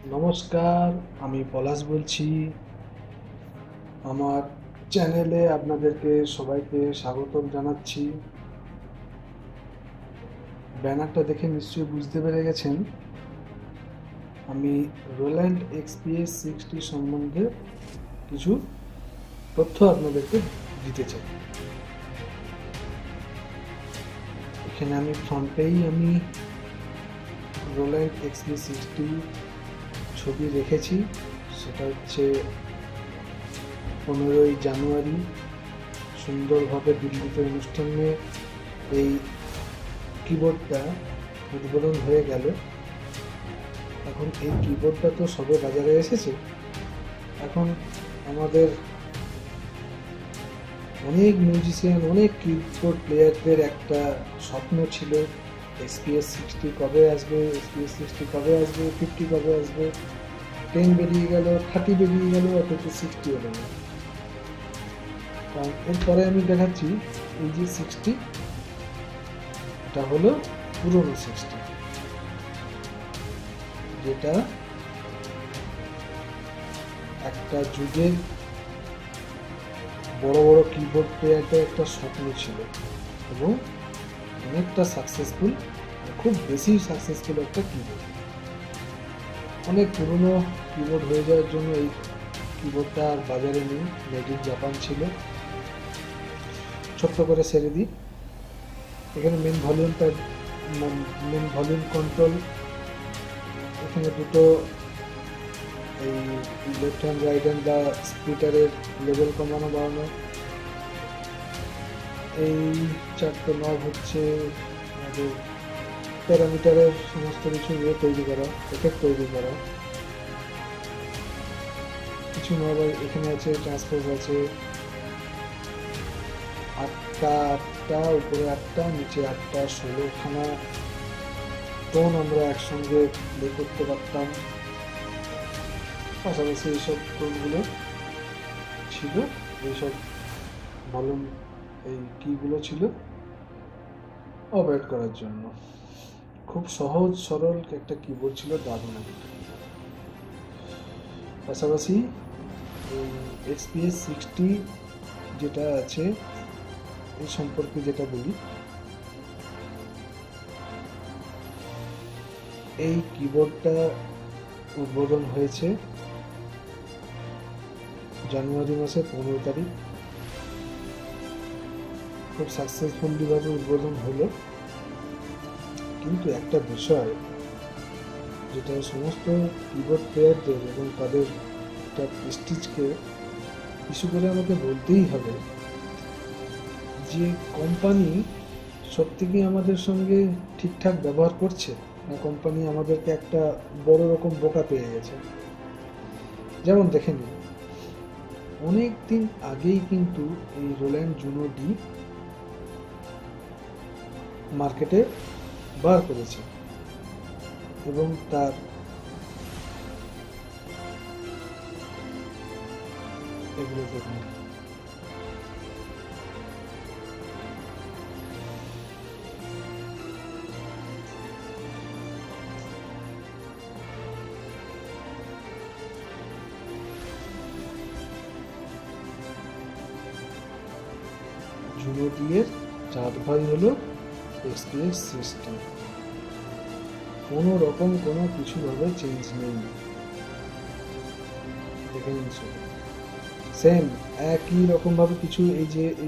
নমস্কার, আমি পলাশ বলছি। আমার চ্যানেলে আপনাদেরকে সবাইকে স্বাগতম জানাচ্ছি। ব্যানারটা দেখে নিশ্চয়ই বুঝতে পেরে গেছেন আমি রোল্যান্ড এক্সপিএস 60 সম্বন্ধে কিছু তথ্য আপনাদেরকে দিতে চাই। এখানে আমি ফ্রন্টেই রোল্যান্ড এক্সপিএস 60 ছবি রেখেছি। সেটা হচ্ছে 15ই জানুয়ারি সুন্দরভাবে দিল্লিতে অনুষ্ঠানে এই কিবোর্ডটা উদ্বোধন হয়ে গেল। এখন এই কিবোর্ডটা তো সবে বাজারে এসেছে। এখন আমাদের অনেক মিউজিশিয়ান, অনেক কিবোর্ড প্লেয়ারদের একটা স্বপ্ন ছিল এক্সপিএস 60 কবে আসবে, এক্সপিএস 60 কবে আসবে, 50 কবে আসবে। 10 বেরিয়ে গেল, 30 বেরিয়ে গেল, অথচ 60 এলো না। কারণ এরপরে আমি দেখাচ্ছি এই যে 60, এটা হলো পুরনো 60, যেটা একটা যুগের বড় বড় কিবোর্ড প্লেয়ারদের একটা স্বপ্ন ছিল এবং অনেকটা সাকসেসফুল, খুব বেশি সাকসেসফুল একটা কিবোর্ড। অনেক পুরনো কিবোর্ড হয়ে যাওয়ার জন্য এই কিবোর্ডটা আর বাজারে নেই, মেড ইন জাপান ছিল। ছোট্ট করে সেরে দিই। এখানে মেন ভলিউম কন্ট্রোল, এখানে দুটো এই লেফট হ্যান্ড রাইট হ্যান্ড বা স্পিকারের লেভেল কমানো বাড়ানো। এই চারটে নব হচ্ছে আমাদের প্যারামিটারের সমস্ত কিছু নিয়ে তৈরি করা, এফেক্ট তৈরি করা। কিছু নব এখানে আছে, ট্রান্সপোজ আছে, আটটা উপরে 8টা, নিচে 8টা, 16খানা টোন আমরা একসঙ্গে প্লে করতে পারতাম। পাশাপাশি এইসব টোনগুলো ছিল, এইসব ভলিউম এই কিগুলো ছিল অপারেট করার জন্য। খুব সহজ সরল একটা কিবোর্ড ছিল, দারুণ একটা। পাশাপাশি এক্সপিএস 60 যেটা আছে এই সম্পর্কে যেটা বলি, এই কিবোর্ডটা উদ্বোধন হয়েছে জানুয়ারি মাসের 15 তারিখ। খুব সাকসেসফুলি ভাবে উদ্বোধন হলো। কিন্তু একটা বিষয় যেটা সমস্ত কিবোর্ড প্লেয়ারদের এবং তাদের একটা প্রেস্টিজকে ইস্যু করে আমাকে বলতেই হবে যে কোম্পানি সত্যি কি আমাদের সঙ্গে ঠিকঠাক ব্যবহার করছে, না কোম্পানি আমাদেরকে একটা বড় রকম বোকা পেয়ে গেছে। যেমন দেখে নিন, অনেক দিন আগেই কিন্তু এই রোল্যান্ড জুনো ডি মার্কেটে বার করেছে এবং তার এগুলো দেখুন, জুনো ডি এর চার ভাই হলো এক্সপিএস 60। কোনো রকম কোনো কিছু ভাবে চেঞ্জ নেই। দেখে নিন, সেম একই রকম ভাবে কিছু এই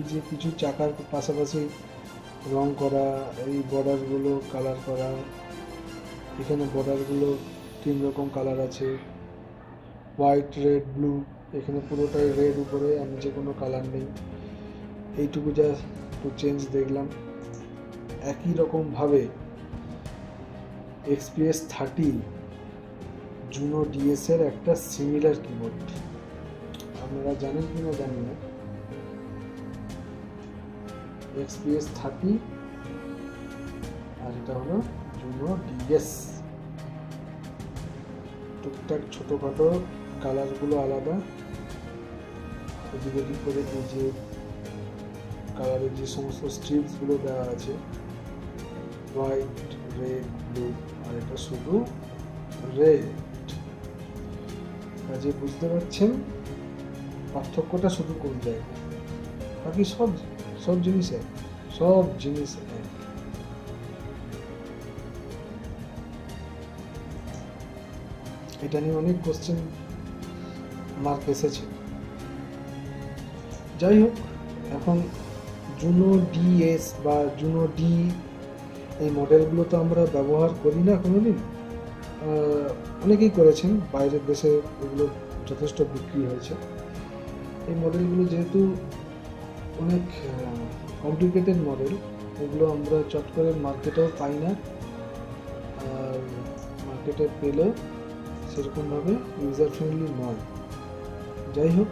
যে কিছু চাকার পাশাপাশি রং করা, এই বর্ডারগুলো কালার করা। এখানে বর্ডারগুলো 3 রকম কালার আছে, হোয়াইট, রেড, ব্লু। এখানে পুরোটাই রেড উপরে, আর নিচে কোনো কালার নেই। এইটুকু যা একটু চেঞ্জ দেখলাম। একই রকম ভাবে এক্সপিএস 30 জুনো ডিএস এর একটা সিমিলার কিবোর্ড, আপনারা জানেন কিনা জানি না। এক্সপিএস 30 আর এটা হলো জুনো ডিএস। টুকটাক ছোটোখাটো কালারগুলো আলাদা, এদিক ওদিক করে এই যে কালারের যে সমস্ত স্ট্রিপসগুলো দেওয়া আছে, হোয়াইট, রেড, ব্লু, আর এটা শুধু রেড। কাজে বুঝতে পারছেন পার্থক্যটা শুধু কোন জায়গায়, বাকি সব জিনিস এক। এটা নিয়ে অনেক কোশ্চেন মার্ক এসেছে। যাই হোক, এখন জুনো ডিএস বা জুনো ডি এই মডেলগুলো তো আমরা ব্যবহার করি না কোনোদিন। অনেকেই করেছেন, বাইরের দেশে এগুলো যথেষ্ট বিক্রি হয়েছে। এই মডেলগুলো যেহেতু অনেক কমপ্লিকেটেড মডেল, এগুলো আমরা চট করে মার্কেটেও পাই না, আর মার্কেটে পেলেও সেরকমভাবে ইউজার ফ্রেন্ডলি নয়। যাই হোক,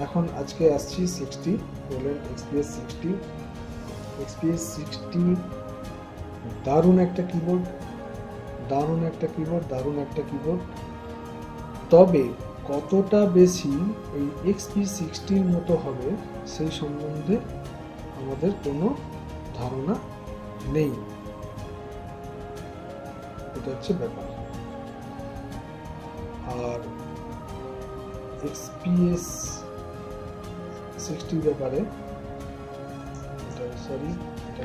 এখন আজকে আসছি 60 বলেন XPS 60। XPS 60 দারুণ একটা কিবোর্ড, তবে কতটা বেশি এই XP60 মতো হবে সেই সম্বন্ধে আমাদের কোনো ধারণা নেই। এটা হচ্ছে ব্যাপার। আর XPS 60 ব্যাপারে এটা 30 এটা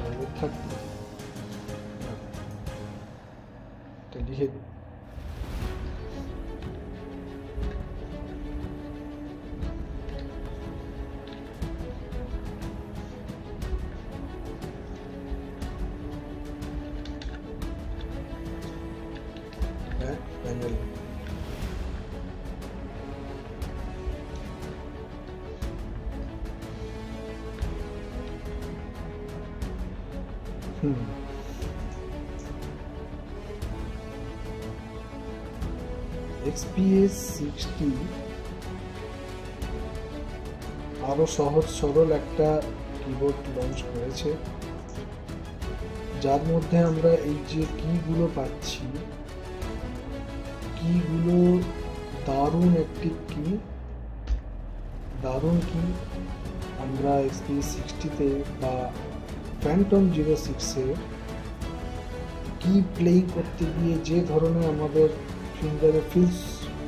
লিখে দিই। প্যানেল XPS 60 আরো সহজ সরল একটা কিবোর্ড লঞ্চ করেছে, যার মধ্যে আমরা এই যে কিগুলো পাচ্ছি, কিগুলো দারুণ একটি কি, আমরা XPS 60-তে বা ফ্যান্টম 06-এ কি প্লেইং করতে গিয়ে যে ধরনের আমাদের ফিঙ্গারে ফিলস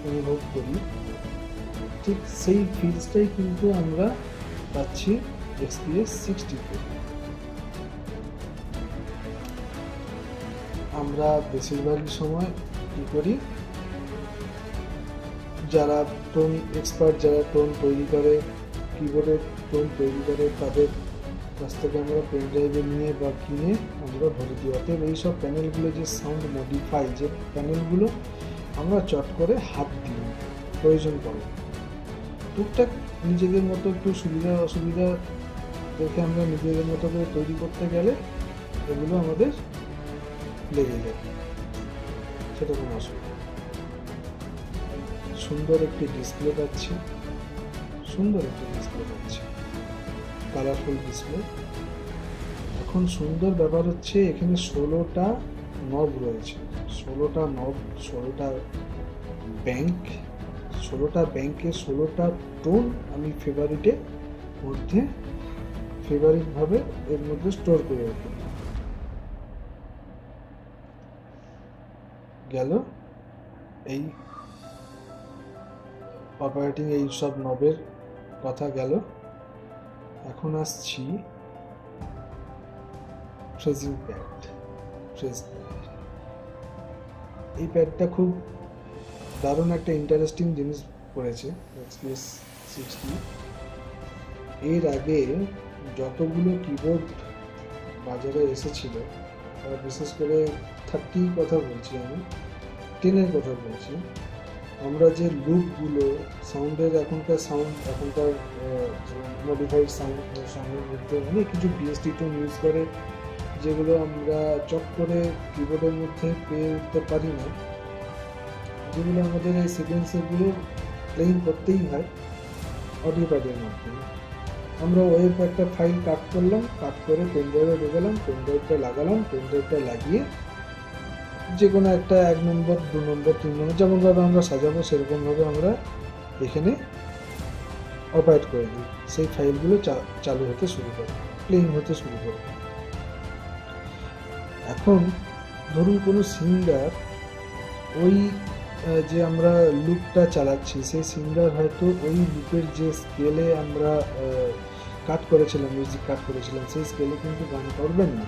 অনুভব করি, ঠিক সেই ফিলসটাই কিন্তু আমরা পাচ্ছি XPS 60-তে। আমরা বেশিরভাগই সময় কি করি, যারা টোন এক্সপার্ট, যারা টোন তৈরি করে, কিবোর্ডের টোন তৈরি করে, তাদের কাছ থেকে আমরা পেন ড্রাইভে নিয়ে বা কিনে আমরা ভরে দিই। অতএব এইসব প্যানেলগুলো যে সাউন্ড মডিফাই, যে প্যানেলগুলো আমরা চট করে হাত দিই, প্রয়োজন পড়ে টুকটাক নিজেদের মতো একটু সুবিধা অসুবিধা দেখে আমরা নিজেদের মতো করে তৈরি করতে গেলে এগুলো আমাদের লেগে যায়, সেটা কোনো অসুবিধা। সুন্দর একটি ডিসপ্লে পাচ্ছি, কালারফুল ডিসপ্লে। এখন সুন্দর ব্যাপার হচ্ছে এখানে 16টা নব রয়েছে, 16টা নব, 16টা ব্যাংকে 16টা টোন আমি ফেভারিটভাবে এর মধ্যে স্টোর করে রাখি। গেল এই অপারেটিং এই সব নবের কথা গেল। এখন আসছি ফ্রেজিং প্যাড। এই প্যাডটা খুব দারুণ একটা ইন্টারেস্টিং জিনিস করেছে XPS 60। এর আগে যতগুলো কিবোর্ড বাজারে এসেছিল, বিশেষ করে 30 কথা বলছি আমি, 10-এর কথা বলছি, আমরা যে লুপগুলো সাউন্ডের এখনকার মডিফাইড সাউন্ডের মধ্যে অনেক কিছু BSD টোন ইউজ করে, যেগুলো আমরা চট করে কিবোর্ডের মধ্যে পেয়ে উঠতে পারি না, যেগুলো আমাদের এই সিকোয়েন্সগুলো প্লেইং করতেই হয় অডিও প্যাডের মাধ্যমে। আমরা ওয়েব একটা ফাইল কাট করলাম, কাট করে পেন ড্রাইভে ঢোকালাম, পেন ড্রাইভটা লাগালাম, পেন ড্রাইভটা লাগিয়ে যে কোনো একটা 1 নম্বর 2 নম্বর 3 নম্বর যেমনভাবে আমরা সাজাবো সেরকমভাবে আমরা এখানে অপারেট করে দিই। সেই ফাইলগুলো চালু হতে শুরু করে, প্লেইং হতে শুরু করে। এখন ধরুন কোনো সিঙ্গার ওই যে আমরা লুপটা চালাচ্ছি সেই সিঙ্গার হয়তো ওই লুপের যে স্কেলে আমরা কাট করেছিলাম, মিউজিক কাট করেছিলাম, সেই স্কেলে কিন্তু গান করবেন না।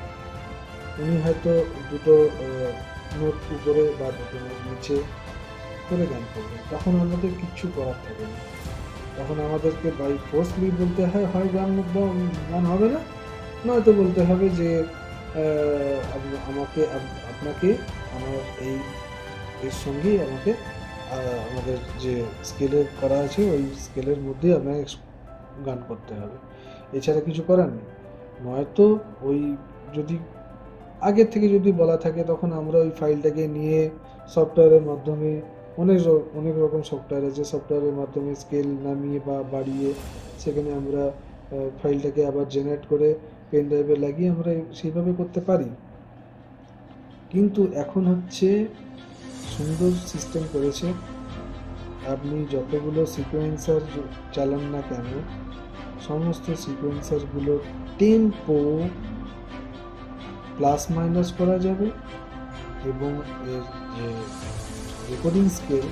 উনি হয়তো দুটো নোট উপরে বা দুটো নোট নিচে করে গান করবেন। তখন আমাদের কিচ্ছু করার থাকে না, তখন আমাদেরকে বাই ফোর্সলি বলতে হয় গান হবে না, নয়তো বলতে হবে যে আপনাকে আমার এর সঙ্গেই আমাকে আমাদের যে স্কেলের করা আছে ওই স্কেলের মধ্যেই আপনাকে গান করতে হবে, এছাড়া কিছু করার নেই। নয়তো ওই যদি আগের থেকে যদি বলা থাকে তখন আমরা ওই ফাইলটাকে নিয়ে সফটওয়্যারের মাধ্যমে অনেক রকম সফটওয়্যার আছে, সফটওয়্যারের মাধ্যমে স্কেল নামিয়ে বা বাড়িয়ে সেখানে আমরা ফাইলটাকে আবার জেনারেট করে পেন ড্রাইভে লাগিয়ে আমরা সেইভাবে করতে পারি। কিন্তু এখন হচ্ছে সুন্দর সিস্টেম করেছে, আপনি যতগুলো সিকোয়েন্সার চালান না কেন সমস্ত সিকোয়েন্সারগুলো টেম্পো প্লাস মাইনাস করা যাবে এবং এর যে রেকর্ডিং স্কেল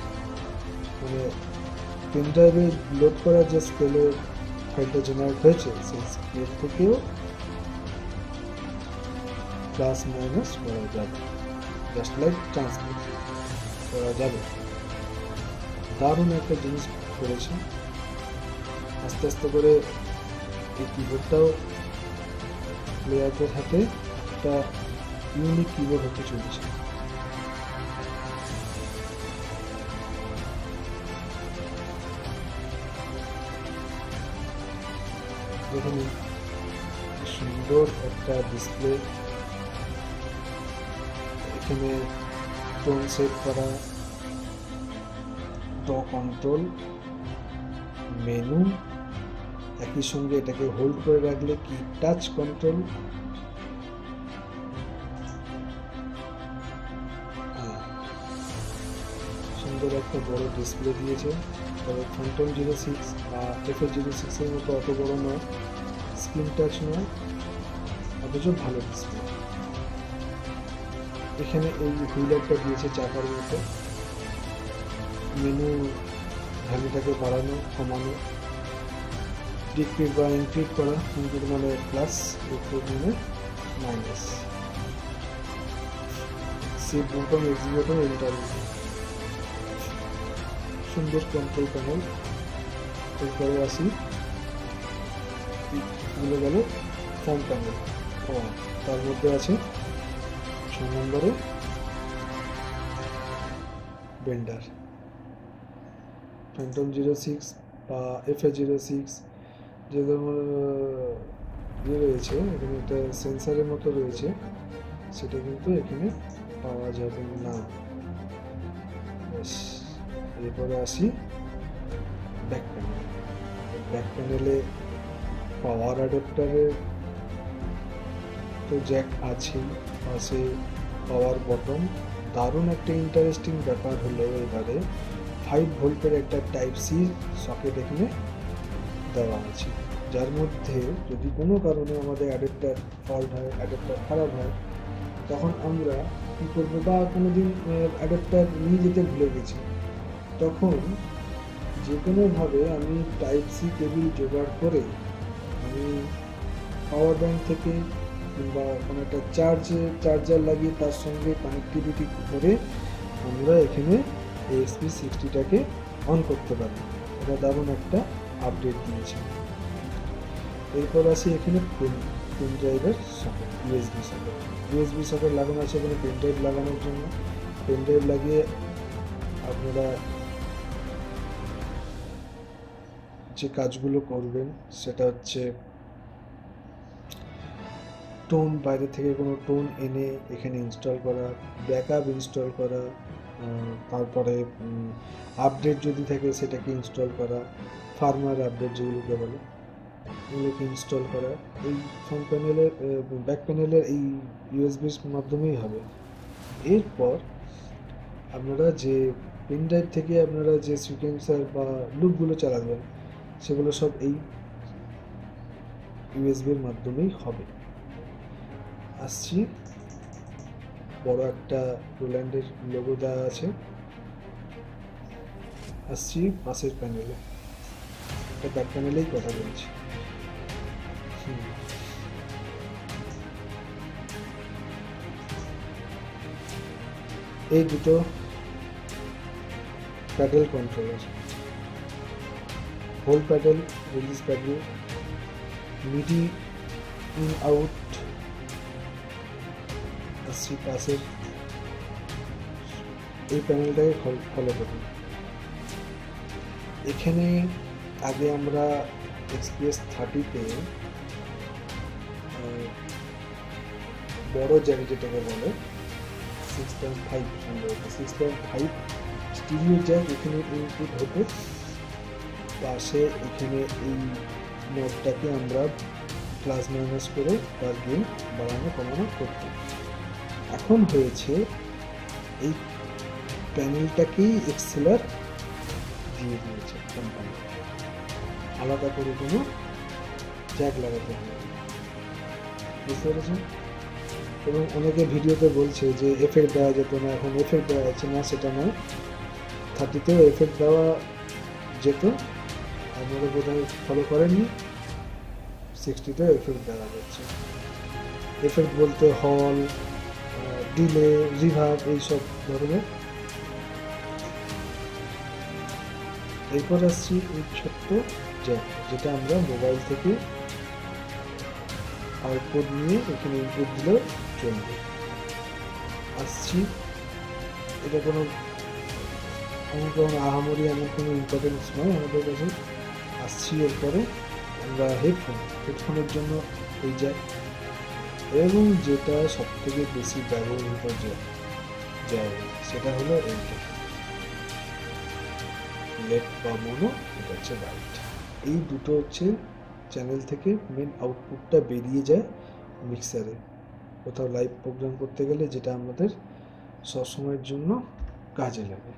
মানে পেন ড্রাইভে লোড করা যে স্কেলের ফাইলটা জেনারেট হয়েছে সেই স্কেল থেকেও প্লাস মাইনাস করা যাবে, জাস্ট লাইক ট্রান্সলেট করা যাবে। দারুণ একটা জিনিস করেছে। আস্তে আস্তে করে এই কিবোর্ডটাও প্লেয়ারদের হাতে একটা ইউনিক কিবোর্ড হতে চলেছে। দেখুন সুন্দর একটা ডিসপ্লে, এখানে টোন সেট করা, ড কন্ট্রোল, মেনু, একই সঙ্গে এটাকে হোল্ড করে রাখলে কি টাচ কন্ট্রোল, সুন্দর একটা বড় ডিসপ্লে দিয়েছে। তবে ফ্যান্টম 06 বা FH06 এর মতো অত বড় নয়, স্ক্রিন টাচ নয়, অথচ ভালো ডিসপ্লে। এখানে এই হুইলারটা দিয়েছে চাকার মতো, মেনু ভ্যালুটাকে বাড়ানো কমানো, ডিক্রিজ বা ইনক্রিজ করা, ইনক্রিজ মানে প্লাস, ডিক্রিজ মানে minus, save button, exit button, enter. সুন্দর কন্ট্রোল প্যানেল। এরপরে আসি এগুলো গেল ফর্ম প্যানেল। তার মধ্যে আছে 6 নম্বরে বেন্ডার। ফ্যান্টম 06 বা FH06 যে রয়েছে এখানে একটা সেন্সারের মতো রয়েছে, সেটা কিন্তু এখানে পাওয়া যাবে না। এরপরে আসি ব্যাক প্যানেল। ব্যাক প্যানেলে পাওয়ার অ্যাডাপ্টারের তো জ্যাক আছে, পাশে পাওয়ার বটন। দারুণ একটা ইন্টারেস্টিং ব্যাপার হলো এবারে 5 ভোল্টের একটা টাইপ সি সকেট এখানে দেওয়া আছে, যার মধ্যে যদি কোনো কারণে আমাদের অ্যাডাপ্টার ফল্ট হয়, অ্যাডাপ্টার খারাপ হয়, তখন আমরা কী করবো, বা কোনোদিন অ্যাডাপ্টার নিয়ে যেতে ভুলে গেছি, তখন যে কোনোভাবে আমি টাইপ সি কেবিল জোগাড় করে আমি পাওয়ার ব্যাংক থেকে কিংবা কোনো একটা চার্জার লাগিয়ে তার সঙ্গে কানেক্টিভিটি করে আমরা এখানে ASP60টাকে অন করতে পারি। এটা দারুণ একটা আপডেট দিয়েছে। এরপর আসি এখানে পেন ড্রাইভের সকেট, ইউএসবি সকেট লাগানো আছে এখানে পেন ড্রাইভ লাগানোর জন্য। পেন ড্রাইভ লাগিয়ে আপনারা যে কাজগুলো করবেন সেটা হচ্ছে টোন, বাইরে থেকে কোনো টোন এনে এখানে ইনস্টল করা, ব্যাকআপ ইনস্টল করা, তারপরে আপডেট যদি থাকে সেটাকে ইনস্টল করা, ফার্মওয়্যার আপডেট যেগুলোকে বলে এগুলোকে ইনস্টল করা। এই ফ্রন্ট প্যানেলের ব্যাক প্যানেলের এই ইউএসবির মাধ্যমেই হবে। এরপর আপনারা যে পেন ড্রাইভ থেকে আপনারা যে সিকোয়েন্সার বা লুপগুলো চালাবেন সেগুলো সব এই ইউএসবির মাধ্যমেই হবে। আসছি বড় একটা রোল্যান্ডের লোগো দেওয়া আছে, আসছি পাশের প্যানেলে, একটা ব্যাক প্যানেলেই কথা বলছি। এই দুটো pedal controller, hold pedal, release pedal, MIDI in out. আসছি পাশের এই প্যানেলটাকে ফলো করুন। এখানে আগে আমরা XPS 30-তে বড় জ্যাক যেটাকে বলে 6.5, 6.5 স্টিরিও জ্যাক এখানে ইনপুট হতো। পাশে এখানে এই নোটটাকে আমরা প্লাস মাইনাস করে তার গেইন বাড়ানো কমানো করতাম। এখন হয়েছে এই প্যানেলটাকেই এক্সেলার দিয়ে দিয়েছে কোম্পানি, আলাদা করে কোনো জ্যাক লাগাতে হবে, বুঝতে পেরেছেন? এবং অনেকে ভিডিওতে বলছে যে এফেক্ট দেওয়া যেত না, এখন এফেক্ট দেওয়া যাচ্ছে না। সেটা নয়, 30তেও এফেক্ট দেওয়া যেত, আপনারা বোধহয় ফলো করেননি। 60তেও এফেক্ট দেওয়া যাচ্ছে। এফেক্ট বলতে হল, ডিলে, রিভার্ব, এইসব ধরনের। এরপর আসছি এই ছোট্ট জ্যাক, যেটা আমরা মোবাইল থেকে আউটপুট নিয়ে এখানে ইনপুট দিলেও চলবে। আসছি, এটা কোনো আহামরি এমন কোনো ইম্পর্টেন্স নয় আমাদের কাছে। আসছি এরপরে আমরা হেডফোনের জন্য এই জ্যাক, এবং যেটা সব থেকে বেশি ব্যবহৃত জ্যাক সেটা হলো এইটা, লেফট বা মোনো, এটা হচ্ছে রাইট। এই দুটো হচ্ছে চ্যানেল থেকে মেন আউটপুটটা বেরিয়ে যায় মিক্সারে, কোথাও লাইভ প্রোগ্রাম করতে গেলে, যেটা আমাদের সবসময়ের জন্য কাজে লাগে।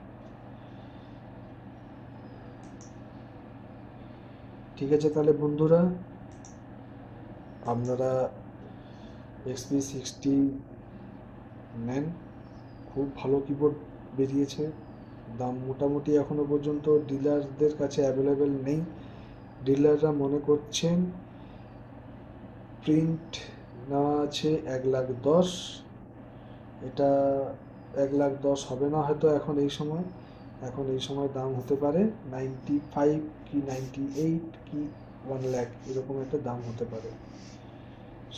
ঠিক আছে, তাহলে বন্ধুরা, আপনারা XP 60 নেন, খুব ভালো কিবোর্ড বেরিয়েছে। দাম মোটামুটি এখনো পর্যন্ত ডিলারদের কাছে অ্যাভেলেবেল নেই। ডিলাররা মনে করছেন প্রিন্ট নেওয়া আছে 1,10,000, এটা 1,10,000 হবে না হয়তো এখন এই সময় দাম হতে পারে 95 কি 98 কি 1 লাখ, এরকম একটা দাম হতে পারে।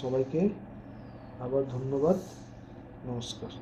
সবাইকে আবার ধন্যবাদ, নমস্কার।